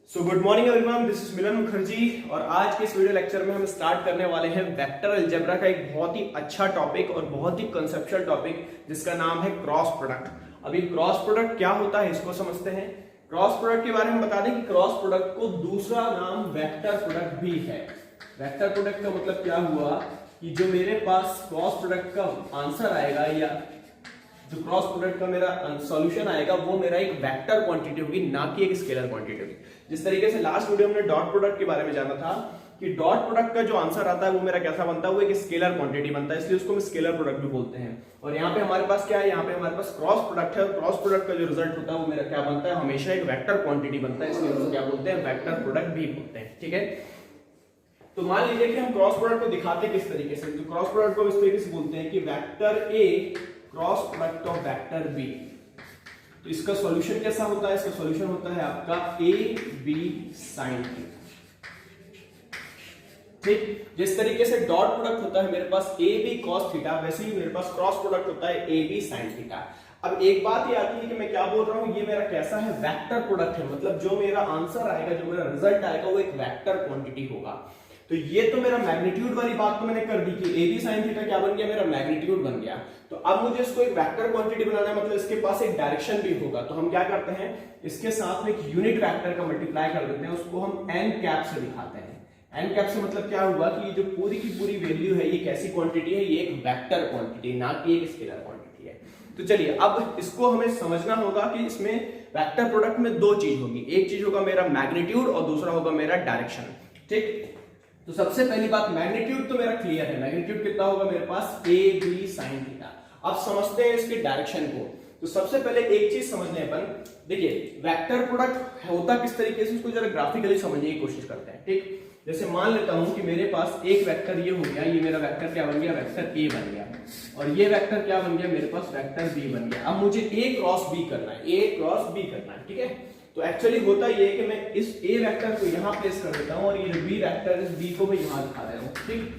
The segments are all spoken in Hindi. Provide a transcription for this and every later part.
So good morning everyone, this is Milan Mukherjee और आज के इस वीडियो लेक्चर में हम स्टार्ट करने वाले हैं वेक्टर अलजेब्रा का एक बहुत ही अच्छा टॉपिक और बहुत ही कंसेप्चुअल टॉपिक जिसका नाम है क्रॉस प्रोडक्ट। अभी क्रॉस प्रोडक्ट क्या होता है इसको समझते हैं। क्रॉस प्रोडक्ट के बारे में बता दें कि क्रॉस प्रोडक्ट को दूसरा नाम वेक्टर प्रोडक्ट भी है। वेक्टर प्रोडक्ट का मतलब क्या हुआ कि जो मेरे पास क्रॉस प्रोडक्ट का आंसर आएगा या जो क्रॉस प्रोडक्ट का मेरा सॉल्यूशन आएगा वो मेरा एक वेक्टर क्वांटिटी होगी, ना कि एक स्केलर क्वांटिटी होगी। जिस तरीके से लास्ट वीडियो में डॉट प्रोडक्ट के बारे में जाना था कि डॉट प्रोडक्ट का जो आंसर आता है वो मेरा कैसा बनता है, वो एक स्केलर क्वांटिटी बनता है, इसलिए उसको हम स्केलर प्रोडक्ट भी बोलते हैं। और यहाँ पे हमारे पास क्या है, यहाँ पे हमारे पास क्रॉस प्रोडक्ट है और क्रॉस प्रोडक्ट का जो रिजल्ट होता है वो मेरा क्या बनता है, हमेशा एक वेक्टर क्वांटिटी बनता है, इसलिए उसको क्या बोलते हैं, वेक्टर प्रोडक्ट भी बोलते हैं। ठीक है, तो मान लीजिए कि हम क्रॉस प्रोडक्ट को दिखाते किस तरीके से, तो क्रॉस प्रोडक्ट को इस तरीके से बोलते हैं कि vector A cross product of vector B. तो इसका सॉल्यूशन कैसा होता है, इसका सॉल्यूशन होता है आपका ए बी साइन थीटा। ठीक, जिस तरीके से डॉट प्रोडक्ट होता है मेरे पास ए बी कॉस थीटा, वैसे ही मेरे पास क्रॉस प्रोडक्ट होता है ए बी साइन थीटा। अब एक बात ये आती है कि मैं क्या बोल रहा हूं, ये मेरा कैसा है, वेक्टर प्रोडक्ट है, मतलब जो मेरा आंसर आएगा, जो मेरा रिजल्ट आएगा वो एक वेक्टर क्वांटिटी होगा। तो ये तो मेरा मैग्नीट्यूड वाली बात तो मैंने कर दी कि ए बी साइन थीटा क्या बन गया, मेरा मैग्नीट्यूड बन गया। तो अब मुझे इसको एक वेक्टर क्वांटिटी बनाना है, मतलब इसके पास एक डायरेक्शन भी होगा। तो हम क्या करते हैं, इसके साथ में एक यूनिट वेक्टर का मल्टीप्लाई कर देते हैं, उसको हम एन कैप से दिखाते हैं। एन कैप से मतलब क्या हुआ कि ये जो पूरी की पूरी वैल्यू है ये कैसी क्वांटिटी है, ये एक वेक्टर क्वांटिटी, ना कि एक स्केलर क्वांटिटी है। तो चलिए अब इसको हमें समझना होगा कि इसमें वेक्टर प्रोडक्ट में दो चीज होगी, एक चीज होगा मेरा मैग्नीट्यूड और दूसरा होगा मेरा डायरेक्शन। ठीक, तो सबसे पहली बात, मैग्नीट्यूड तो मेरा क्लियर है, मैग्नीट्यूड कितना होगा मेरे पास, ए बी साइन थीटा। अब समझते हैं इसके डायरेक्शन को। तो सबसे पहले एक चीज समझने अपन, देखिए वेक्टर प्रोडक्ट होता किस तरीके से, उसको जरा ग्राफिकली समझने की कोशिश करते हैं। ठीक, जैसे मान लेता हूं कि मेरे पास एक वेक्टर ये हो गया, ये मेरा वेक्टर क्या बन गया, वेक्टर ए बन गया, और ये वेक्टर क्या बन गया, मेरे पास वेक्टर बी बन गया। अब मुझे ए क्रॉस बी करना है, ए क्रॉस बी करना है। ठीक है, तो एक्चुअली होता ये है कि मैं इस ए वेक्टर को यहां प्लेस कर देता हूं और ये जो बी वेक्टर इस बी को मैं यहां दिखा रहा हूं। ठीक,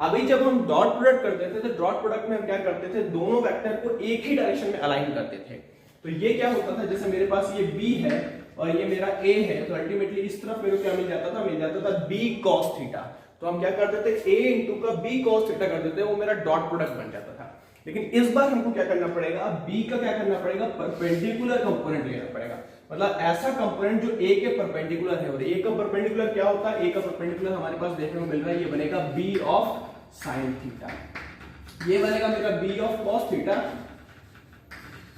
अभी जब हम डॉट प्रोडक्ट करते थे तो डॉट प्रोडक्ट में हम क्या करते थे, दोनों वेक्टर को एक ही डायरेक्शन में अलाइन करते थे। तो ये क्या होता था, जैसे मेरे पास ये बी है और ये मेरा ए है, तो अल्टीमेटली इस तरफ मेरे को क्या मिल जाता था, मिल जाता था बी कॉस थीटा। तो हम क्या करते थे, ए इंटू का बी कॉस थीटा कर देते, वो मेरा डॉट प्रोडक्ट बन जाता था। लेकिन इस बार हमको क्या करना पड़ेगा, बी का क्या करना पड़ेगा, परपेंडिकुलर कंपोनेंट लेना पड़ेगा, मतलब ऐसा कंपोनेंट जो ए के परपेंडिकुलर है। और ए का परपेंडिकुलर क्या होता है, ए का परपेंडिकुलर हमारे पास देखने को मिल रहा है, ये बनेगा बी ऑफ साइन थीटा, ये बनेगा मेरा बी ऑफ कॉस थीटा,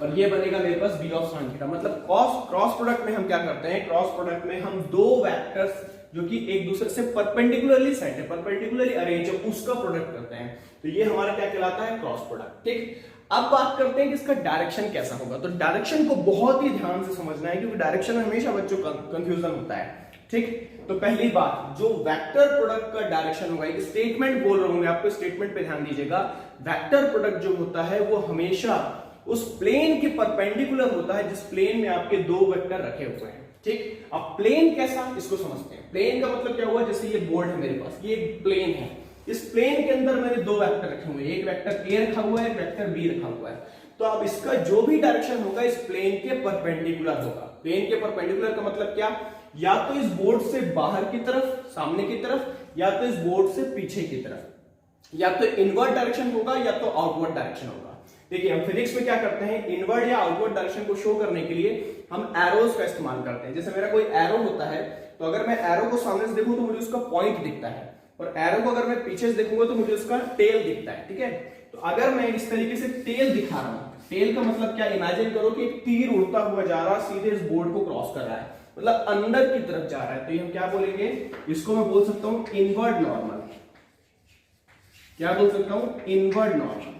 और ये बनेगा मेरे पास बी ऑफ साइन थीटा। मतलब क्रॉस प्रोडक्ट में हम क्या करते हैं, क्रॉस प्रोडक्ट में हम दो वेक्टर्स जो कि एक दूसरे से परपेंडिकुलरली साइड है, परपेंडिकुलरली अरेंज है, उसका प्रोडक्ट करते हैं। तो ये हमारा क्या कहलाता है, क्रॉस प्रोडक्ट। ठीक, अब बात करते हैं कि इसका डायरेक्शन कैसा होगा। तो डायरेक्शन को बहुत ही ध्यान से समझना है, क्योंकि डायरेक्शन में हमेशा बच्चों का कंफ्यूजन होता है। ठीक, तो पहली बात, जो वेक्टर प्रोडक्ट का डायरेक्शन होगा, एक स्टेटमेंट बोल रहा हूं मैं आपको, स्टेटमेंट पे ध्यान दीजिएगा। वेक्टर प्रोडक्ट जो होता है वो हमेशा उस प्लेन के परपेंडिकुलर होता है जिस प्लेन में आपके दो वेक्टर रखे हुए हैं। ठीक, अब प्लेन कैसा, इसको समझते हैं। प्लेन का मतलब क्या हुआ, जैसे ये बोर्ड है मेरे पास, ये एक प्लेन है, इस प्लेन के अंदर मैंने दो वेक्टर रखे हुए हैं, एक वेक्टर ए रखा हुआ है, एक वेक्टर बी रखा हुआ है। तो अब इसका जो भी डायरेक्शन होगा इस प्लेन के परपेंडिकुलर होगा। प्लेन के परपेंडिकुलर का मतलब क्या, या तो इस बोर्ड से बाहर की तरफ, सामने की तरफ, या तो इस बोर्ड से पीछे की तरफ, या तो इनवर्ड डायरेक्शन होगा या तो आउटवर्ड डायरेक्शन होगा। देखिए हम फिजिक्स में क्या करते हैं, इनवर्ड या आउटवर्ड डायरेक्शन को शो करने के लिए हम एरोज का इस्तेमाल करते हैं। जैसे मेरा कोई एरो होता है, तो अगर मैं एरो को सामने से देखूं तो मुझे उसका पॉइंट दिखता है, और एरो को अगर मैं पीछे से देखूंगा तो मुझे उसका टेल दिखता है। ठीक है, तो अगर मैं इस तरीके से टेल दिखा रहा हूं, टेल का मतलब क्या, इमेजिन करो कि एक तीर उड़ता हुआ जा रहा, सीधे इस बोर्ड को क्रॉस कर रहा है, मतलब अंदर की तरफ जा रहा है। तो ये हम क्या बोलेंगे, इसको मैं बोल सकता हूं इनवर्ड नॉर्मल। क्या बोल सकता हूं, इनवर्ड नॉर्मल।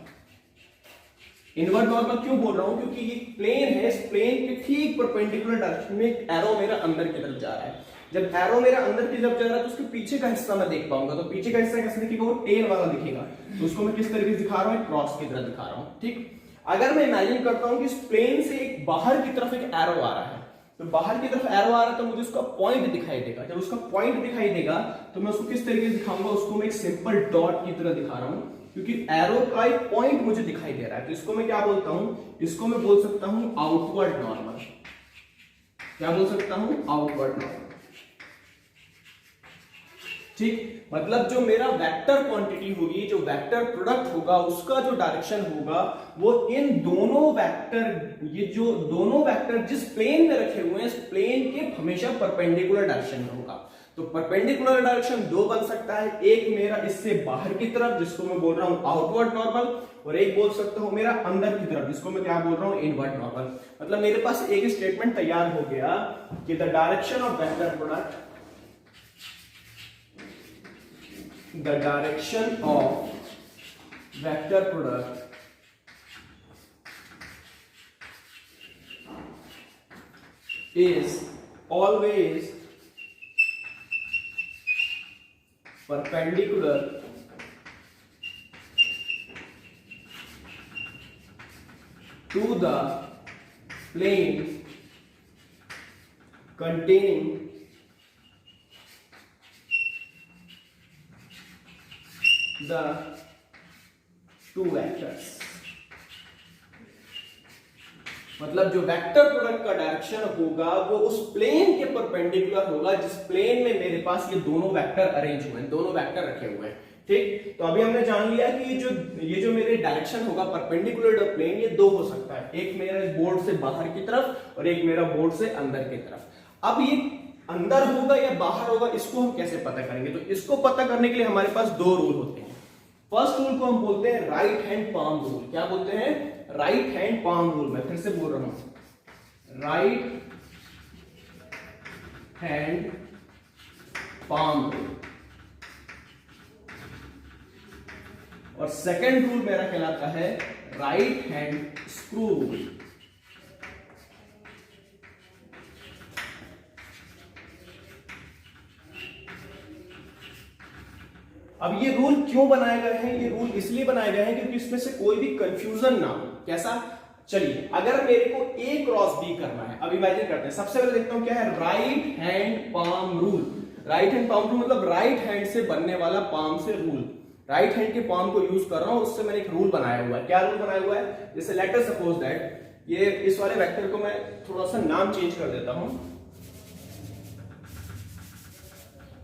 इनवर्ड नॉर्मल क्यों बोल रहा हूं, क्योंकि ये प्लेन है, इस प्लेन के ठीक परपेंडिकुलर डायरेक्शन में एरो मेरा अंदर की तरफ जा रहा है। जब एरो मेरा अंदर की तरफ जा रहा है तो उसके पीछे का हिस्सा मैं देख पाऊंगा। तो पीछे का हिस्सा कैसे दिखेगा, वो टेल वाला दिखेगा। तो उसको मैं किस तरीके से दिखा रहा हूं, क्रॉस की तरह दिखा रहा हूं। ठीक, अगर मैं इमेजिन करता हूं कि इस प्लेन से एक बाहर की तरफ एक एरो आ रहा है, तो बाहर की तरफ एरो आ रहा है तो मुझे उसका पॉइंट दिखाई देगा। जब उसका पॉइंट दिखाई देगा तो मैं उसको किस तरीके से दिखाऊंगा, उसको मैं एक सिंपल डॉट की तरह दिखा रहा हूं, क्योंकि एरो का एक पॉइंट मुझे दिखाई दे रहा है। तो इसको मैं क्या बोलता हूं, इसको मैं बोल सकता हूं आउटवर्ड नॉर्मल। क्या बोल सकता हूं, आउटवर्ड नॉर्मल। ठीक, मतलब जो मेरा वेक्टर क्वांटिटी होगी, जो वेक्टर प्रोडक्ट होगा, उसका जो डायरेक्शन होगा वो इन दोनों वेक्टर, ये जो दोनों वेक्टर जिस प्लेन में रखे हुए हैं, इस प्लेन के हमेशा परपेंडिकुलर डायरेक्शन में होगा। तो परपेंडिकुलर डायरेक्शन दो बन सकता है, एक मेरा इससे बाहर की तरफ जिसको मैं बोल रहा हूं आउटवर्ड नॉर्मल, और एक बोल सकता हूं मेरा अंदर की तरफ जिसको मैं क्या बोल रहा हूं इनवर्ड नॉर्मल। मतलब मेरे पास एक स्टेटमेंट तैयार हो गया कि the direction of vector product, the direction of vector product is always perpendicular to the plane containing the two vectors। मतलब जो वेक्टर प्रोडक्ट का डायरेक्शन होगा वो उस प्लेन के परपेंडिकुलर होगा जिस प्लेन में मेरे पास ये दोनों वेक्टर अरेंज हुए हैं, दोनों वेक्टर रखे हुए हैं। ठीक, तो अभी हमने जान लिया कि ये जो मेरे डायरेक्शन होगा परपेंडिकुलर टू प्लेन, ये दो हो सकता है, एक मेरा बोर्ड से बाहर की तरफ और एक मेरा बोर्ड से अंदर की तरफ। अब ये अंदर होगा या बाहर होगा, इसको हम कैसे पता करेंगे? तो इसको पता करने के लिए हमारे पास दो रूल होते हैं। फर्स्ट रूल को हम बोलते हैं राइट हैंड पाम रूल। क्या बोलते हैं? Right hand palm rule. मैं फिर से बोल रहा हूं, राइट हैंड पाम रूल। और सेकंड रूल मेरा कहलाता है राइट हैंड स्क्रू रूल। अब ये रूल क्यों बनाए गए हैं? ये रूल इसलिए बनाए गए हैं क्योंकि इसमें से कोई भी कंफ्यूजन ना हो। कैसा? चलिए, अगर मेरे को ए क्रॉस बी करना है, अब इमेजिन करते हैं। सबसे पहले देखता हूं क्या है right hand palm rule. Right hand palm rule मतलब राइट हैंड से बनने वाला पाम से रूल। राइट हैंड के पाम को यूज कर रहा हूं, उससे मैंने एक रूल बनाया हुआ है। क्या रूल बनाया हुआ है? जैसे लेटर सपोज दैट ये इस वाले वेक्टर को मैं थोड़ा सा नाम चेंज कर देता हूं।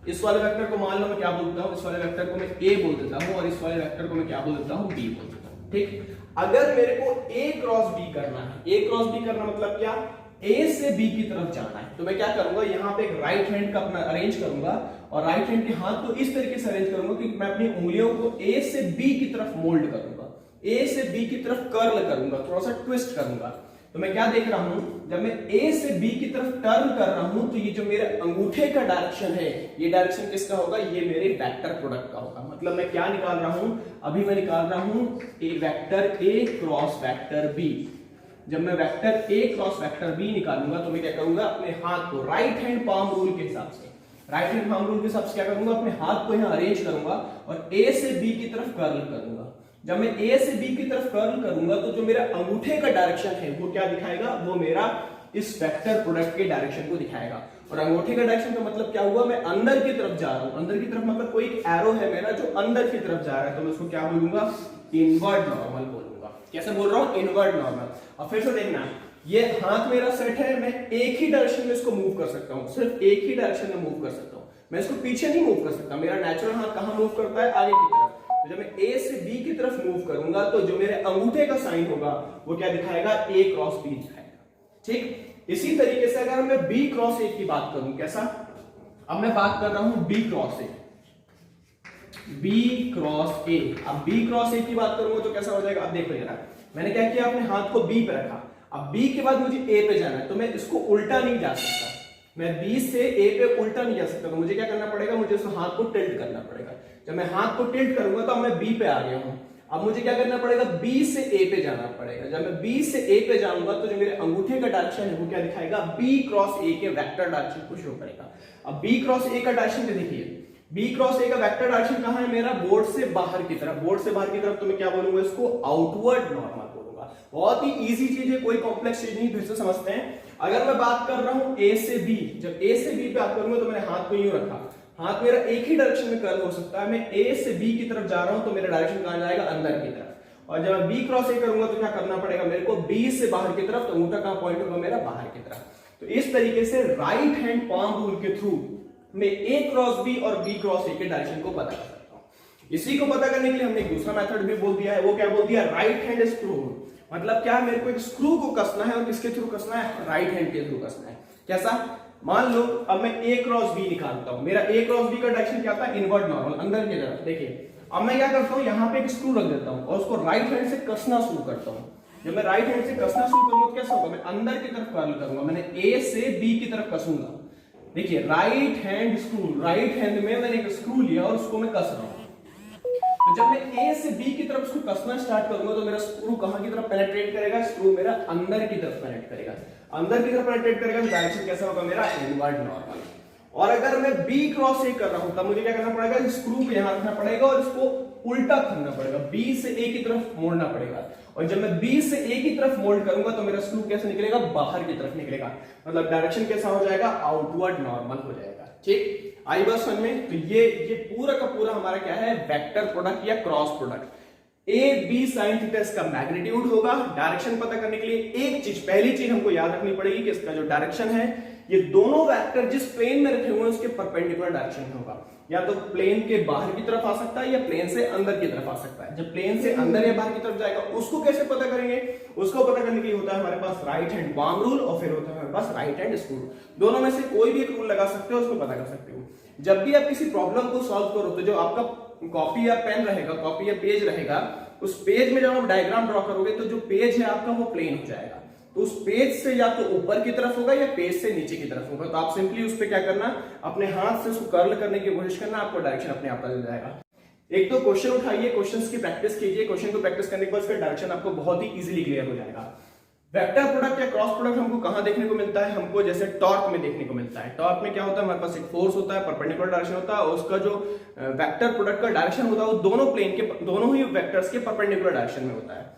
इस वाले वेक्टर को मान लो मैं क्या बोलता हूं, इस वाले वेक्टर को मैं ए बोल देता हूं और इस वाले वेक्टर को मैं क्या बोल देता हूं, बी बोल देता हूं। ठीक, अगर मेरे को ए क्रॉस बी करना है, ए क्रॉस बी करना मतलब क्या? ए से बी की तरफ जाना है, तो मैं क्या करूंगा, यहां पे एक राइट हैंड का अपना अरेंज करूंगा और राइट हैंड के हाथ को इस तरीके से अरेंज करूंगा कि मैं अपनी उंगलियों को ए से बी की तरफ मोल्ड करूंगा, ए से बी की तरफ कर्ल करूंगा, थोड़ा सा ट्विस्ट करूंगा। तो मैं क्या देख रहा हूं, जब मैं ए से बी की तरफ टर्न कर रहा हूं तो ये जो मेरे अंगूठे का डायरेक्शन है, ये डायरेक्शन किसका होगा? ये मेरे वेक्टर प्रोडक्ट का होगा। मतलब मैं क्या निकाल रहा हूं, अभी मैं निकाल रहा हूं A vector A cross vector B. जब मैं vector A cross vector B निकालूंगा तो मैं क्या करूंगा, अपने हाथ को राइट हैंड पाम रूल के हिसाब से, राइट हैंड पाम रूल के हिसाब से क्या करूंगा, अपने हाथ को यहां अरेंज करूंगा और ए से बी की तरफ कर्ल करूंगा। जब मैं ए से बी की तरफ कर्ल करूंगा तो जो मेरा अंगूठे का डायरेक्शन है वो क्या दिखाएगा, वो मेरा इस वेक्टर प्रोडक्ट के डायरेक्शन को दिखाएगा। और अंगूठे का डायरेक्शन का मतलब क्या हुआ, मैं अंदर की तरफ जा रहा हूं। अंदर की तरफ मतलब कोई एक एरो है मेरा जो अंदर की तरफ जा रहा है, तो मैं उसको क्या बोलूंगा, इनवर्ड नॉर्मल बोलूंगा। कैसे बोल रहा हूं, इनवर्ड नॉर्मल। और फिर से देखना, ये हाथ मेरा सेट है, मैं एक ही डायरेक्शन में इसको मूव कर सकता हूं, सिर्फ एक ही डायरेक्शन में मूव कर सकता हूं, मैं इसको पीछे नहीं मूव कर सकता। मेरा नेचुरल हाथ कहां मूव करता है, आगे की तरफ। तो जब मैं ए से बी की तरफ मूव करूंगा तो जो मेरे अंगूठे का साइन होगा वो क्या दिखाएगा, ए क्रॉस बी दिखाएगा। ठीक, इसी तरीके से अगर मैं बी क्रॉस ए की बात करूं, कैसा? अब मैं बात कर रहा हूं B cross A, B cross A. अब बी क्रॉस ए की बात करूंगा तो कैसा हो जाएगा? अब देखो जरा, मैंने क्या किया, अपने हाथ को बी पे रखा। अब बी के बाद मुझे ए पे जाना है, तो मैं इसको उल्टा नहीं जा सकता, मैं बी से ए पे उल्टा नहीं जा सकता। तो मुझे क्या करना पड़ेगा, मुझे उस हाथ को टिल्ट करना पड़ेगा। जब मैं हाथ को टिल्ट करूंगा तो मैं बी पे आ गया हूं। अब मुझे क्या करना पड़ेगा, बी से ए पे जाना पड़ेगा। जब मैं बी से ए पे जाऊंगा तो जो मेरे अंगूठे का डायरेक्शन है वो क्या दिखाएगा, बी क्रॉस ए के वेक्टर डायरेक्शन को शो करेगा। अब बी क्रॉस ए का डायरेक्शन क्या देखिए, बी क्रॉस ए का वेक्टर डायरेक्शन कहां है मेरा, बोर्ड से बाहर की तरफ। बोर्ड से बाहर की तरफ तो मैं क्या बोलूंगा, इसको आउटवर्ड नॉर्मल बोलूंगा। बहुत ही इजी चीज है, कोई कॉम्प्लेक्स चीज नहीं। फिर से समझते हैं, अगर मैं बात कर रहा हूं ए से बी, जब ए से बी पे बात करूंगा तो मैंने हाथ को यूं रखा, हाथ मेरा एक ही डायरेक्शन में कर्ल हो सकता है। मैं ए से बी की तरफ जा रहा हूं तो मेरा डायरेक्शन कहां जाएगा, अंदर की तरफ। और जब मैं बी क्रॉस ए करूंगा तो क्या करना पड़ेगा मेरे को, बी से बाहर की तरफ, तो अंगूठा कहां पॉइंट होगा मेरा, बाहर की तरफ। तो इस तरीके से राइट हैंड पाम रूल के थ्रू, मैं ए क्रॉस बी और बी क्रॉस ए के डायरेक्शन को पता कर सकता हूं। इसी को पता करने के लिए हमने एक दूसरा मेथड भी बोल दिया है। वो क्या बोल दिया? Right hand screw. मतलब क्या, मेरे को एक स्क्रू को कसना है और किसके थ्रू कसना है? राइट हैंड के थ्रू कसना है। कैसा? मान लो अब मैं ए क्रॉस बी निकालता हूं। मेरा ए क्रॉस बी का डायरेक्शन क्या था? इनवर्ट नॉर्मल, अंदर की तरफ। देखिए अब मैं क्या करता हूं, यहां पे एक स्क्रू रख देता हूं और उसको राइट हैंड से कसना शुरू करता हूं। जब मैं राइट हैंड से कसना शुरू करूंगा तो कैसा होगा? मैं अंदर की तरफ कर्ल करूंगा। मैंने ए से बी की तरफ कसूंगा। देखिए right hand screw, right hand में मैंने एक स्क्रू लिया और उसको मैं कस रहा हूं। तो जब मैं ए से बी की तरफ उसको कसना स्टार्ट करूंगा तो मेरा स्क्रू कहां की तरफ पेनिट्रेट करेगा? स्क्रू मेरा अंदर की तरफ पेनिट्रेट करेगा। अंदर की तरफ पेनिट्रेट करेगा तो डायरेक्शन कैसा होगा मेरा? Invert normal. और अगर मैं बी क्रॉस ए कर रहा हूं तब मुझे क्या करना पड़ेगा? स्क्रू को यहां रखना पड़ेगा और इसको उल्टा करना पड़ेगा, बी से ए की तरफ मोड़ना पड़ेगा। और जब मैं बी से ए की तरफ मोल्ड करूंगा तो मेरा स्क्रू कैसे निकलेगा? बाहर की तरफ निकलेगा। मतलब डायरेक्शन कैसा हो जाएगा? आउटवर्ड नॉर्मल हो जाएगा। ठीक, आई बात समझ में? तो ये पूरा का पूरा हमारा क्या है? वेक्टर प्रोडक्ट या cross product. A B sine theta इसका मैग्नीट्यूड होगा। डायरेक्शन पता करने के लिए एक चीज, पहली चीज हमको याद रखनी पड़ेगी कि इसका जो डायरेक्शन है, ये दोनों वेक्टर जिस प्लेन में रखे हुए हैं उसके परपेंडिकुलर डायरेक्शन में होगा। या तो प्लेन के बाहर की तरफ आ सकता है या प्लेन से अंदर की तरफ आ सकता है। जब प्लेन से अंदर या बाहर की तरफ जाएगा उसको कैसे पता करेंगे? उसको पता करने के लिए होता है हमारे पास राइट हैंड पाम रूल और फिर होता है हमारे पास राइट हैंड स्क्रू। दोनों में से कोई भी एक रूल लगा सकते हो, उसको पता कर सकते हो। जब भी आप किसी प्रॉब्लम को सॉल्व करो तो जो आपका कॉपी या पेन रहेगा, कॉपी या पेज रहेगा, उस पेज में जब आप डायग्राम ड्रॉ करोगे तो जो पेज है आपका वो प्लेन हो जाएगा। तो उस पेज से या तो ऊपर की तरफ होगा या पेज से नीचे की तरफ होगा। तो आप सिंपली उस पे क्या करना, अपने हाथ से उसको कर्ल करने की कोशिश करना, आपको डायरेक्शन अपने आप पता चल जाएगा। एक तो क्वेश्चन उठाइए, क्वेश्चंस की प्रैक्टिस कीजिए। क्वेश्चन को प्रैक्टिस करने के बाद उसका डायरेक्शन आपको बहुत ही इजीली क्लियर हो जाएगा। वेक्टर प्रोडक्ट या क्रॉस प्रोडक्ट हमको कहां देखने को मिलता है? हमको जैसे टॉर्क में देखने को मिलता है। टॉर्क में क्या होता है? हमारे पास एक फोर्स होता है, परपेंडिकुलर डायरेक्शन होता है और उसका जो वेक्टर प्रोडक्ट का डायरेक्शन होता है वो दोनों प्लेन के, दोनों ही वेक्टर्स के परपेंडिकुलर डायरेक्शन में होता है।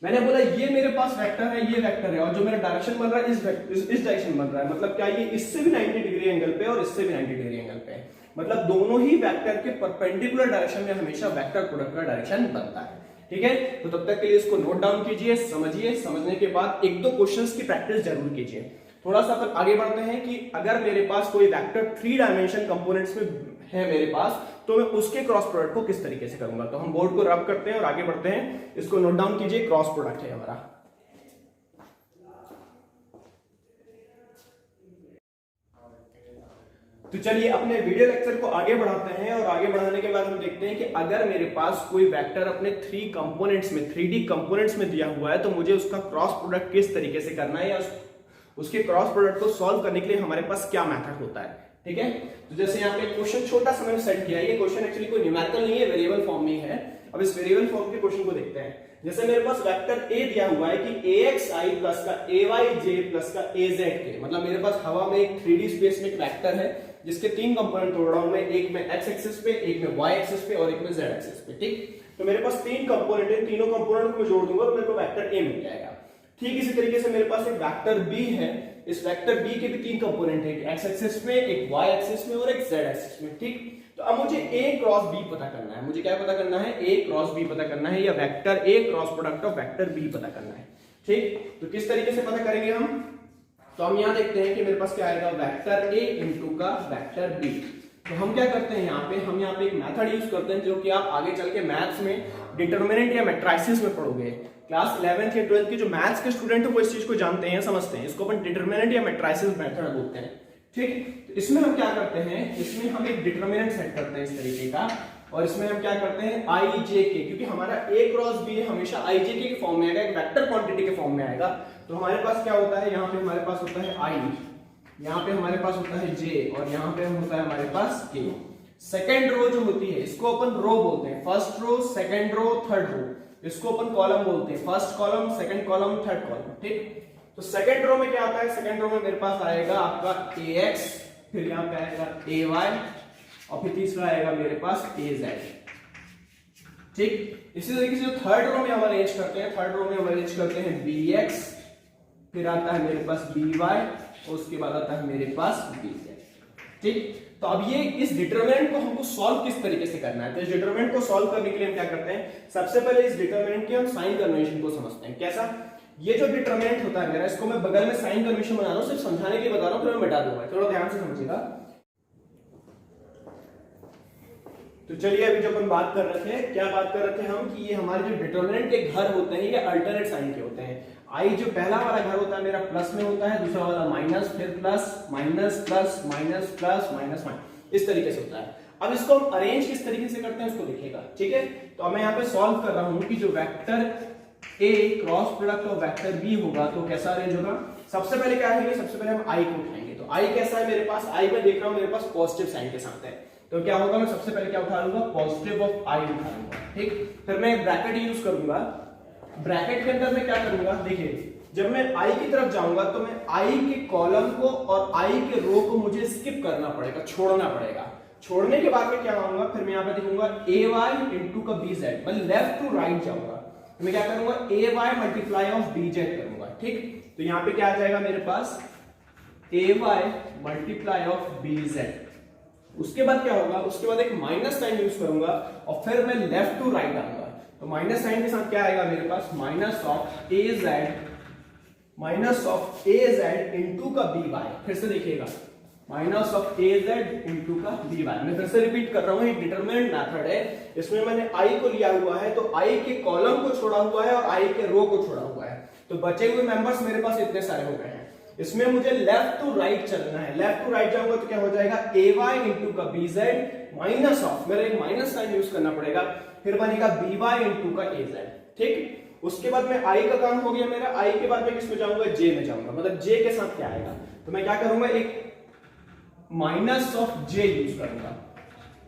मैंने बोला ये मेरे पास वेक्टर है, ये वेक्टर है और जो मेरा डायरेक्शन बन रहा है इस डायरेक्शन बन रहा है। मतलब क्या ये इससे भी 90 डिग्री एंगल पे और इससे भी 90 डिग्री एंगल पे, मतलब दोनों ही वेक्टर के परपेंडिकुलर डायरेक्शन में हमेशा वेक्टर प्रोडक्ट का डायरेक्शन बनता है। ठीक है, तो तब तक के लिए इसको नोट डाउन कीजिए, समझिए। समझने के बाद एक दो क्वेश्चंस की प्रैक्टिस जरूर कीजिए। थोड़ा सा अपन आगे बढ़ते हैं कि अगर मेरे पास कोई वेक्टर 3 डायमेंशन कंपोनेंट्स में है मेरे पास, तो मैं उसके क्रॉस प्रोडक्ट को किस तरीके से करूंगा। तो हम बोर्ड को रब करते हैं और आगे बढ़ते हैं। इसको नोट डाउन कीजिए, क्रॉस प्रोडक्ट है हमारा। तो चलिए अपने वीडियो लेक्चर को आगे बढ़ाते हैं और आगे बढ़ाने के बाद हम देखते हैं कि अगर मेरे पास कोई वेक्टर अपने 3 कंपोनेंट्स में, 3D कंपोनेंट्स में दिया हुआ है तो मुझे उसका क्रॉस प्रोडक्ट किस तरीके से करना है या उसके क्रॉस प्रोडक्ट को सॉल्व करने के लिए हमारे पास क्या मेथड होता है। ठीक है, तो जैसे यहाँ पे क्वेश्चन छोटा सा मैंने सेट किया है। ये क्वेश्चन एक्चुअली कोई न्यूमेरिकल नहीं है, वेरिएबल फॉर्म में है। अब इस वेरिएबल फॉर्म के क्वेश्चन को देखते हैं। जैसे मेरे पास वेक्टर ए दिया हुआ है कि axi प्लस का ayj प्लस का azk, मतलब मेरे पास हवा में एक 3D स्पेस में एक वेक्टर है जिसके 3 कंपोनेंट तोड़ रहा हूं मैं, एक में x एक्सिस पे, एक में y एक्सिस पे और एक में z एक्सिस पे। ठीक, तो मेरे पास 3 कंपोनेंट है, तीनों कंपोनेंट को मैं जोड़ दूंगा तो मेरे को वेक्टर a मिल जाएगा। ठीक इसी तरीके से मेरे पास एक वेक्टर b है। इस वेक्टर b के भी 3 कंपोनेंट है, एक x एक्सिस में, एक y एक्सिस में और एक z एक्सिस में। ठीक, तो अब मुझे a क्रॉस b पता करना है। मुझे क्या पता करना है? a क्रॉस b पता करना है या vector a cross product of vector b पता करना है। ठीक, तो किस तरीके से पता करेंगे हम? तो हम यहां देखते हैं कि मेरे पास क्या आएगा, वेक्टर a इनटू का वेक्टर b। तो हम क्या करते हैं यहाँ पे, हम यहाँ पे एक मेथड यूज करते हैं जो कि आप आगे चल के मैथ्स में डिटरमिनेंट या मैट्रिसेस में पढ़ोगे। क्लास 11th या 12th के जो मैथ्स के स्टूडेंट है वो इस चीज को जानते हैं, समझते हैं। इसको अपन डिटरमिनेंट या मैट्रिसेस मेथड बोलते हैं। ठीक, तो इसमें हम क्या करते हैं, इसमें हम एक डिटरमिनेंट सेट करते हैं इस तरीके का और इसमें हम क्या करते हैं आई जे के, क्योंकि हमारा a क्रॉस b हमेशा आई जे के फॉर्म में आएगा, एक वेक्टर क्वांटिटी के फॉर्म में आएगा। तो हमारे पास क्या होता है, यहाँ पे हमारे पास होता है i, यहाँ पे हमारे पास होता है j और यहाँ पे होता है हमारे पास k। सेकेंड रो जो होती है इसको अपन रो बोलते हैं, first row, second row, third row, इसको अपन कॉलम बोलते हैं, first column, second column, third column. ठीक, तो सेकंड रो में क्या आता है, सेकंड रो में मेरे पास आएगा आपका ax, फिर यहाँ पे आएगा ay और फिर तीसरा आएगा मेरे पास az। ठीक, इसी तरीके से जो थर्ड रो में हम अरेंज करते हैं, थर्ड रो में हम अरेंज करते हैं bx, फिर आता है मेरे पास by और उसके बाद आता है मेरे पास bz। ठीक, तो अब ये इस डिटरमिनेंट को हमको सॉल्व किस तरीके से करना है। तो इस डिटरमिनेंट को सॉल्व करने के लिए हम क्या करते हैं, सबसे पहले इस डिटरमिनेंट के हम साइन कन्वेंशन को समझते हैं। कैसा, ये जो डिटरमिनेंट होता है मेरा, इसको मैं बगल में साइन कन्वेंशन बना रहा हूं, सिर्फ समझाने के लिए बता रहा हूं, फिर मैं मिटा दूंगा। थोड़ा ध्यान से समझिएगा। तो चलिए अभी जो अपन बात कर रहे थे, क्या बात कर रहे थे हम कि ये हमारे जो डिटरमिनेंट के घर होते हैं ये अल्टरनेट साइन के होते हैं। आई जो पहला वाला घर होता है मेरा प्लस में होता है, दूसरा वाला माइनस, फिर plus minus plus minus plus minus minus, इस तरीके से होता है। अब इसको हम अरेंज किस तरीके से करते हैं उसको देखिएगा, ठीक है। तो मैं यहाँ पे सॉल्व कर रहा हूं कि जो vector A cross product of vector B होगा तो कैसा अरेंज होगा। सबसे पहले क्या करेंगे, सबसे पहले हम आई को उठाएंगे। तो आई कैसा है मेरे पास, आई में देख रहा हूं मेरे पास पॉजिटिव साइन के साथ है, तो क्या होगा, मैं सबसे पहले क्या उठा लूंगा, पॉजिटिव ऑफ आई उठा लूंगा, ठीक। फिर मैं ब्रैकेट यूज करूंगा, ब्रैकेट के अंदर मैं क्या करूंगा, देखिए जब मैं आई की तरफ जाऊंगा तो मैं आई के कॉलम को और आई के रो को मुझे स्किप करना पड़ेगा, छोड़ना पड़ेगा। छोड़ने के बाद में क्या आऊंगा, फिर मैं यहाँ पे देखूंगा ए वाई इंटू का बी जेड, मतलब लेफ्ट टू राइट जाऊंगा, मैं क्या करूंगा, A Y multiply of B Z करूंगा, ठीक। तो यहाँ पे क्या आ जाएगा मेरे पास, A Y multiply of B Z. उसके बाद क्या होगा, उसके बाद एक माइनस साइन यूज करूंगा और फिर मैं लेफ्ट टू राइट आऊंगा। तो माइनस साइन के साथ क्या आएगा मेरे पास, minus of A Z into का बी वाई। फिर से देखिएगा, minus of A Z into का बी वाई। मैं फिर से रिपीट कर रहा हूं, एक डिटरमिनेंट मेथड है, इसमें मैंने आई को लिया हुआ है, तो आई के कॉलम को छोड़ा हुआ है और आई के रो को छोड़ा हुआ है, तो बचे हुए मेंबर्स मेरे पास इतने सारे हो गए हैं। इसमें मुझे लेफ्ट टू राइट चलना है, लेफ्ट टू राइट जाऊंगा तो क्या हो जाएगा, ए वाई इंटू का बी जेड माइनस ऑफ, मेरा एक माइनस साइन यूज करना पड़ेगा, फिर बनेगा बी वाई इंटू का ए जेड, ठीक। उसके बाद में आई का काम हो गया मेरा, आई के बाद में किसमें जाऊंगा, जे में जाऊंगा, मतलब जे के साथ क्या आएगा, तो मैं क्या करूंगा, एक माइनस ऑफ जे यूज करूंगा।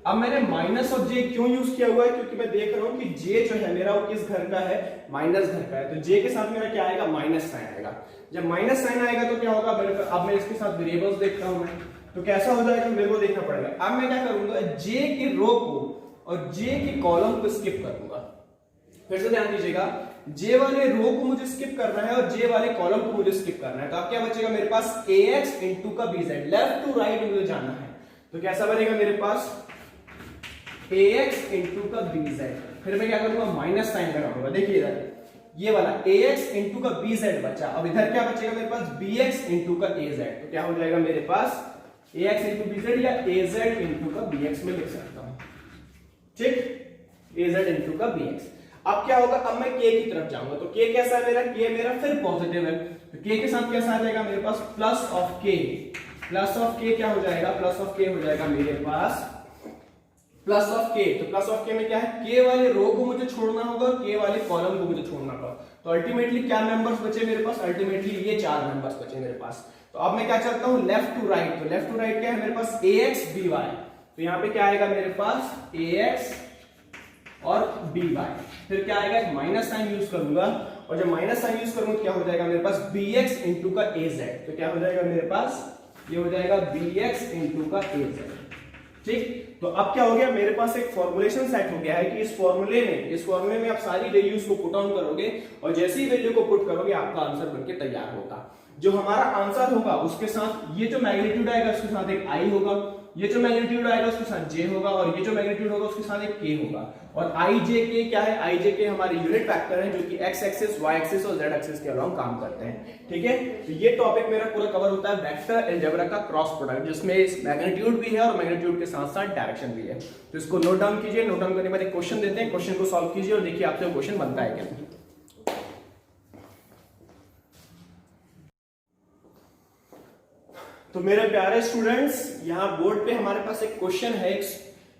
अब मैंने माइनस ऑफ जे क्यों यूज किया हुआ है, क्योंकि मैं देख रहा हूं कि जे जो है मेरा वो किस घर का है, माइनस घर का है, तो जे के साथ मेरा क्या आएगा, माइनस साइन आएगा। जब माइनस साइन आएगा तो क्या होगा, अब मैं इसके साथ वेरिएबल्स देखता हूं मैं, तो कैसा हो जाएगा मेरे को देखना पड़ेगा। अब मैं क्या करूंगा, जे के रो को और जे के कॉलम को स्किप करूंगा। फिर से ध्यान दीजिएगा, जे वाले रो को मुझे स्किप करना है और जे वाले कॉलम को मुझे स्किप करना है, तो अब क्या बचेगा मेरे पास, ax इंटू का bz, लेफ्ट टू राइट मुझे जाना है, तो कैसा बनेगा मेरे पास, ax इंटू का bz। फिर मैं क्या करूंगा, माइनस साइन लगाऊंगा, देखिए इधर ये वाला ax इंटू का bz बचा, अब इधर क्या बचेगा मेरे पास, bx इंटू का az, तो क्या हो जाएगा मेरे पास, ax इंटू bz या az इंटू का bx में लिख सकता हूं, ठीक, az इंटू का bx। अब क्या होगा, अब मैं k की तरफ जाऊंगा, तो k कैसा है मेरा, k मेरा फिर पॉजिटिव है, तो k के साथ कैसा आ जाएगा मेरे पास, plus of k, plus of k क्या हो जाएगा, प्लस ऑफ k हो जाएगा मेरे पास प्लस ऑफ k। तो प्लस ऑफ k में क्या है, k वाले रो को मुझे छोड़ना होगा, k वाले कॉलम को मुझे छोड़ना होगा, तो अल्टीमेटली क्या मेंबर्स बचे मेरे पास, अल्टीमेटली ये 4 मेंबर्स बचे मेरे पास। तो अब मैं क्या चाहता हूं, लेफ्ट टू राइट, तो लेफ्ट टू राइट क्या है मेरे पास, ax by, तो यहाँ पे क्या आएगा मेरे पास, ax और by, फिर क्या आएगा, एक माइनस साइन यूज करूंगा, और जब माइनस साइन यूज करूंगा तो क्या हो जाएगा मेरे पास, bx इंटू का az, तो क्या हो जाएगा मेरे पास, ये हो जाएगा bx इंटू का az, ठीक। तो अब क्या हो गया, मेरे पास एक फॉर्मुलेशन सेट हो गया है कि इस फॉर्मूले में आप सारी वैल्यूज को पुट ऑन करोगे और जैसे ही वैल्यू को पुट करोगे आपका आंसर बनके तैयार होगा। जो हमारा आंसर होगा उसके साथ ये जो मैग्नीट्यूड आएगा उसके साथ एक आई होगा, ये जो मैग्नीट्यूड आएगा उसके साथ जे होगा, और ये जो मैग्नीट्यूड होगा उसके साथ एक के होगा। और आई जे के क्या है, आई जे के हमारे यूनिट वेक्टर हैं जो कि एक्स एक्सिस, वाई एक्सिस और जेड एक्सिस के अलावा काम करते हैं, ठीक है। तो ये टॉपिक मेरा पूरा कवर होता है वेक्टर अलजेब्रा का क्रॉस प्रोडक्ट, जिसमें मैग्नीट्यूड भी है और मैग्नीट्यूड के साथ साथ डायरेक्शन भी है। तो इसको नोट डाउन कीजिए, नोट डाउन करने के बाद एक क्वेश्चन देते हैं, क्वेश्चन को सॉल्व कीजिए और देखिए आपसे क्वेश्चन बनता है क्या। तो मेरे प्यारे स्टूडेंट्स, यहाँ बोर्ड पे हमारे पास एक क्वेश्चन है,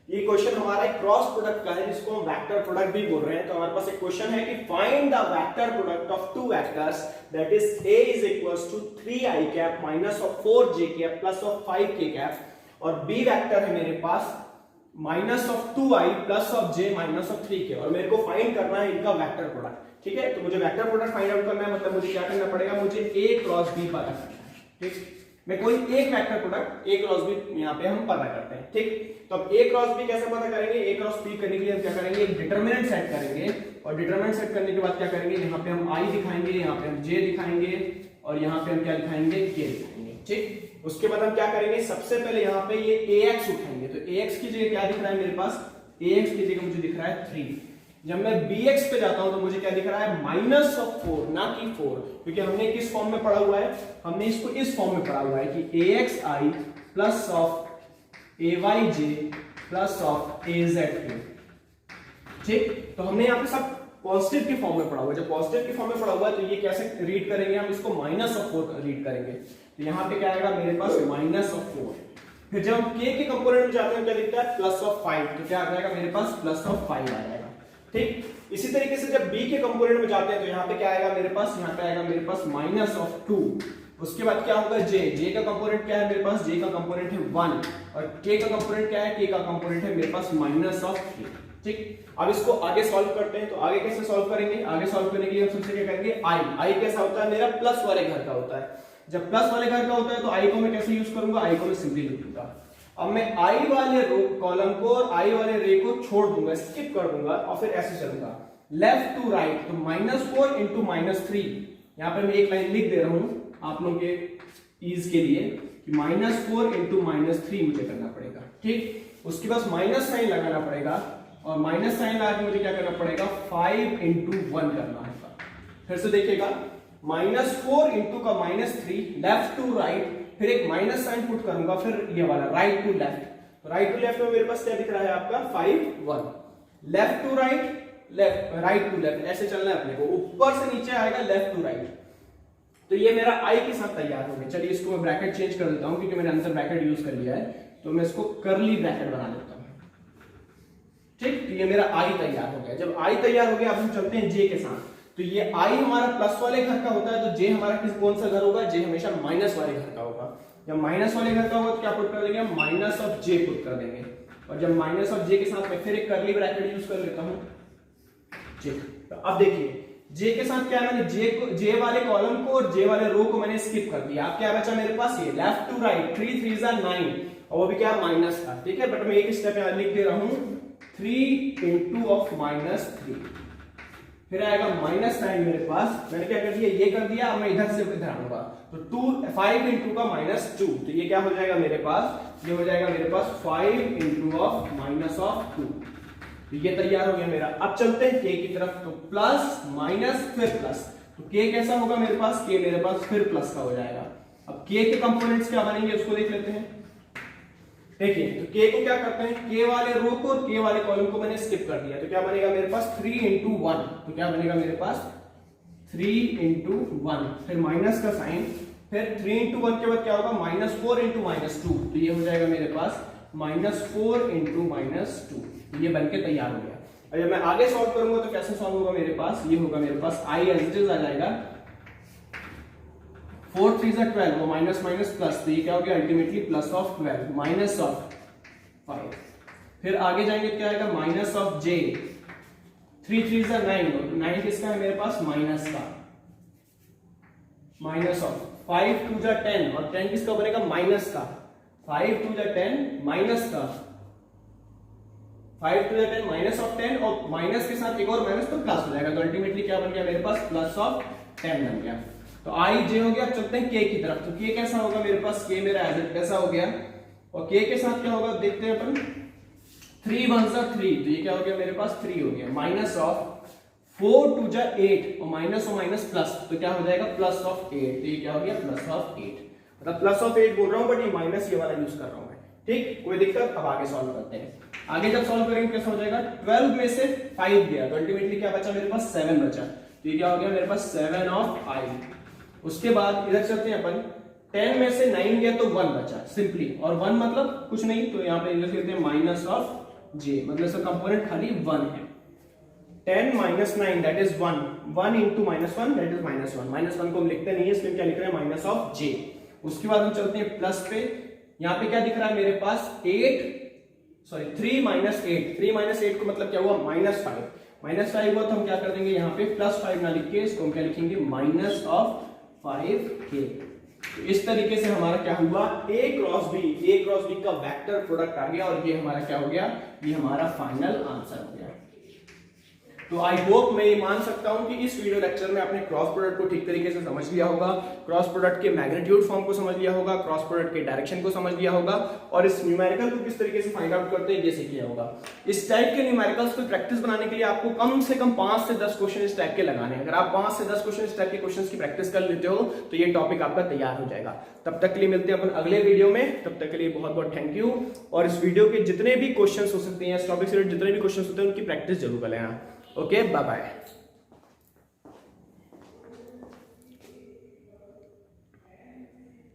ये क्वेश्चन हमारा एक क्रॉस प्रोडक्ट का है जिसको हम वेक्टर प्रोडक्ट भी बोल रहे हैं। तो हमारे पास एक क्वेश्चन है कि find the vector product of two vectors that is a is equals to 3i cap minus of 4j cap plus of 5k cap, और b वेक्टर है मेरे पास minus of 2i plus of j minus of 3k, और मेरे को फाइंड करना है इनका वेक्टर प्रोडक्ट, ठीक है। तो मुझे वेक्टर प्रोडक्ट फाइंड आउट करना है, मतलब मुझे क्या करना पड़ेगा, मुझे a क्रॉस b पता करना है, ठीक। मैं कोई एक vector product a cross b यहाँ पे हम पता करते हैं, ठीक। तो अब a क्रॉस b कैसे पता करेंगे, a क्रॉस b करने के लिए हम क्या करेंगे, एक डिटरमिनेंट सेट करेंगे, और डिटरमिनेंट सेट करने के बाद क्या करेंगे, यहाँ पे हम i दिखाएंगे, यहाँ पे हम j दिखाएंगे, और यहाँ पे हम क्या दिखाएंगे, k दिखाएंगे, ठीक। उसके बाद हम क्या करेंगे, सबसे पहले यहाँ पे ये ax उठाएंगे, तो ax की जगह क्या दिख रहा है मेरे पास, ax की जगह मुझे दिख रहा है 3। जब मैं bx पे जाता हूं तो मुझे क्या दिख रहा है, माइनस ऑफ 4, ना कि 4, क्योंकि हमने किस फॉर्म में पढ़ा हुआ है, हमने इसको इस फॉर्म में पढ़ा हुआ है कि axi plus of ayj plus of A Z Q. ठीक, तो हमने यहाँ पे सब पॉजिटिव के फॉर्म में पढ़ा हुआ है। जब पॉजिटिव के फॉर्म में पढ़ा हुआ है तो ये कैसे रीड करेंगे, हम इसको माइनस ऑफ 4 रीड करेंगे। तो यहाँ पे क्या आएगा मेरे पास माइनस ऑफ 4। फिर जब हम k के कंपोनेंट में जाते हैं क्या दिखता है प्लस ऑफ 5, तो क्या आ जाएगा मेरे पास प्लस ऑफ 5 आ जाएगा। ठीक, इसी तरीके से जब b के कंपोनेंट में जाते हैं तो यहाँ पे क्या आएगा मेरे पास, यहाँ पे आएगा मेरे पास माइनस ऑफ 2। उसके बाद क्या होगा j का कंपोनेंट क्या है मेरे पास, j का कंपोनेंट है 1 और k का कंपोनेंट क्या है, k का कंपोनेंट है मेरे पास माइनस ऑफ 3। ठीक, अब इसको आगे सॉल्व करते हैं। तो आगे कैसे सॉल्व करेंगे, आगे सॉल्व करने के लिए हम सबसे क्या करेंगे i कैसा होता है मेरा प्लस वाले घर का होता है। जब प्लस वाले घर का होता है तो i को मैं कैसे यूज करूंगा, i को मैं सिंपली लिख दूंगा। अब मैं i वाले रो कॉलम को और i वाले रे को छोड़ दूंगा, स्किप कर दूंगा और फिर ऐसे चलूंगा लेफ्ट टू राइट। तो -4 इंटू -3, यहाँ पे मैं एक लाइन लिख दे रहा हूं आप लोगों के ईज के लिए कि -4 इंटू -3 मुझे करना पड़ेगा। ठीक, उसके बाद माइनस साइन लगाना पड़ेगा और माइनस साइन लगा के मुझे क्या करना पड़ेगा 5 इंटू 1 करना होगा। फिर से देखिएगा -4 इंटू का -3 लेफ्ट टू राइट, फिर एक माइनस साइन पुट करूंगा, फिर ये वाला राइट टू लेफ्ट। तो राइट टू लेफ्ट में मेरे पास क्या दिख रहा है आपका 5 1, left to right left right to left, ऐसे चलना है अपने को, ऊपर से नीचे आएगा लेफ्ट टू राइट। तो ये मेरा i के साथ तैयार हो गया। चलिए इसको मैं ब्रैकेट चेंज कर देता हूं क्योंकि मैंने आंसर ब्रैकेट यूज कर लिया है, तो मैं इसको करली ब्रैकेट बना देता हूं। ठीक, तो ये मेरा i तैयार हो गया। जब i तैयार हो गया अब हम चलते हैं j के साथ। तो ये i हमारा प्लस वाले घर का होता है तो j हमारा कौन सा घर होगा, j हमेशा माइनस वाले घर का होगा। जब माइनस वाले घर का होगा तो क्या पुट कर देंगे, माइनस ऑफ j पुट कर देंगे। और जब माइनस ऑफ j के साथ मैं फिर एक करली ब्रैकेट यूज कर लेता हूं। ठीक, तो अब देखिए j के साथ क्या है, मैंने j वाले कॉलम को और j वाले रो को मैंने स्किप कर दिया। अब क्या बचा मेरे पास, ये लेफ्ट टू राइट 3 3 जा 9 और वो भी क्या माइनस था। ठीक है, बट मैं एक स्टेप यहां लिख दे रहा हूं 3 इंटू ऑफ -3, फिर आएगा माइनस साइन मेरे पास। मैंने क्या कर दिया, ये कर दिया। अब मैं इधर से इधर आऊंगा तो 5 इंटू का -2, तो ये क्या हो जाएगा मेरे पास, ये हो जाएगा मेरे पास 5 इंटू ऑफ -2। तो ये तैयार हो गया मेरा। अब चलते हैं k की तरफ। तो प्लस माइनस फिर प्लस, तो k कैसा होगा मेरे पास, k मेरे पास फिर प्लस का हो जाएगा। अब k के कंपोनेंट्स क्या बनेंगे उसको देख लेते हैं। देखिए तो k को क्या करते हैं, k वाले रो को और k वाले कॉलम को मैंने स्किप कर दिया। तो क्या बनेगा मेरे पास 3 इंटू 1, तो क्या बनेगा मेरे पास 3 इंटू 1, फिर माइनस का साइन, फिर 3 इंटू 1 के बाद क्या होगा -4 इंटू -2, तो ये हो जाएगा मेरे पास -4 इंटू -2। ये बनके तैयार हो गया। और जब मैं आगे सॉल्व करूंगा तो कैसे सॉल्व होगा मेरे पास, ये होगा मेरे पास i एज इट इज आ जाएगा 4 3 जा 12 वो माइनस माइनस प्लस, तो ये क्या हो गया ultimately plus of 12 minus of 5। फिर आगे जाएंगे क्या आएगा माइनस ऑफ j 3 3 जा 9 किसका है मेरे पास माइनस का, माइनस ऑफ 5 2 जा 10 और 10 किसका बनेगा माइनस का, 5 2 जा 10 माइनस का, 5 टू 10 माइनस ऑफ 10 और माइनस के साथ एक और माइनस तो प्लस हो जाएगा। तो अल्टीमेटली क्या बन गया मेरे पास प्लस ऑफ 10 बन गया। तो i j हो गया। चलते हैं k की तरफ। तो k कैसा होगा मेरे पास, k मेरा एज इट कैसा हो गया और k के साथ क्या होगा देखते हैं अपन 3 1 जा 3, तो ये क्या हो गया मेरे पास 3 हो गया। माइनस ऑफ 4 2 जा 8 और माइनस प्लस, तो क्या हो जाएगा प्लस ऑफ 8, तो ये क्या हो गया प्लस ऑफ 8। मतलब प्लस ऑफ 8 बोल रहा हूं बट ये माइनस ये वाला यूज कर रहा हूं मैं। ठीक, कोई दिक्कत। अब आगे सॉल्व करते हैं। आगे जब सॉल्व करेंगे कैसा हो जाएगा 12 में से 5 गया तो अल्टीमेटली क्या बचा मेरे पास 7 बचा, तो ये क्या हो गया मेरे पास 7 ऑफ i। उसके बाद इधर चलते हैं अपन 10 में से 9 गया तो 1 बचा सिंपली, और 1 मतलब कुछ नहीं तो यहाँ पे इधर लिखते हैं माइनस ऑफ j, मतलब इसका कंपोनेंट खाली 1 है। 10 minus 9 that is 1, 1 into -1 that is -1, -1 को हम लिखते नहीं है इसलिए क्या लिख रहे हैं माइनस ऑफ j। उसके बाद हम चलते हैं प्लस पे। यहाँ पे क्या दिख रहा है मेरे पास 3 माइनस 8 को मतलब क्या हुआ -5 हुआ, तो हम क्या कर देंगे यहाँ पे +5 ना लिख के इसको हम क्या लिखेंगे माइनस ऑफ 5k। तो इस तरीके से हमारा क्या हुआ a क्रॉस b का वेक्टर प्रोडक्ट आ गया और ये हमारा क्या हो गया, ये हमारा फाइनल आंसर हो गया। तो आई होप मैं ये मान सकता हूं कि इस वीडियो लेक्चर में आपने क्रॉस प्रोडक्ट को ठीक तरीके से समझ लिया होगा, क्रॉस प्रोडक्ट के मैग्नीट्यूड फॉर्म को समझ लिया होगा, क्रॉस प्रोडक्ट के डायरेक्शन को समझ लिया होगा और इस न्यूमेरिकल को किस तरीके से फाइंड आउट करते हैं ये सीख लिया होगा। इस टाइप के न्यूमेरिकल्स को प्रैक्टिस बनाने के लिए आपको कम से कम 5 से 10 क्वेश्चन इस टाइप के लगाने हैं। अगर आप 5 से 10 क्वेश्चन इस टाइप के क्वेश्चंस की प्रैक्टिस कर लेते हो तो ये टॉपिक आपका तैयार हो जाएगा। तब तक के लिए मिलते हैं अपन अगले वीडियो में, तब तक के लिए बहुत बहुत थैंक यू। और इस वीडियो के जितने भी क्वेश्चंस हो सकते हैं, इस टॉपिक से रिलेटेड जितने भी क्वेश्चंस होते हैं उनकी प्रैक्टिस जरूर कर लेना। Okay, bye bye.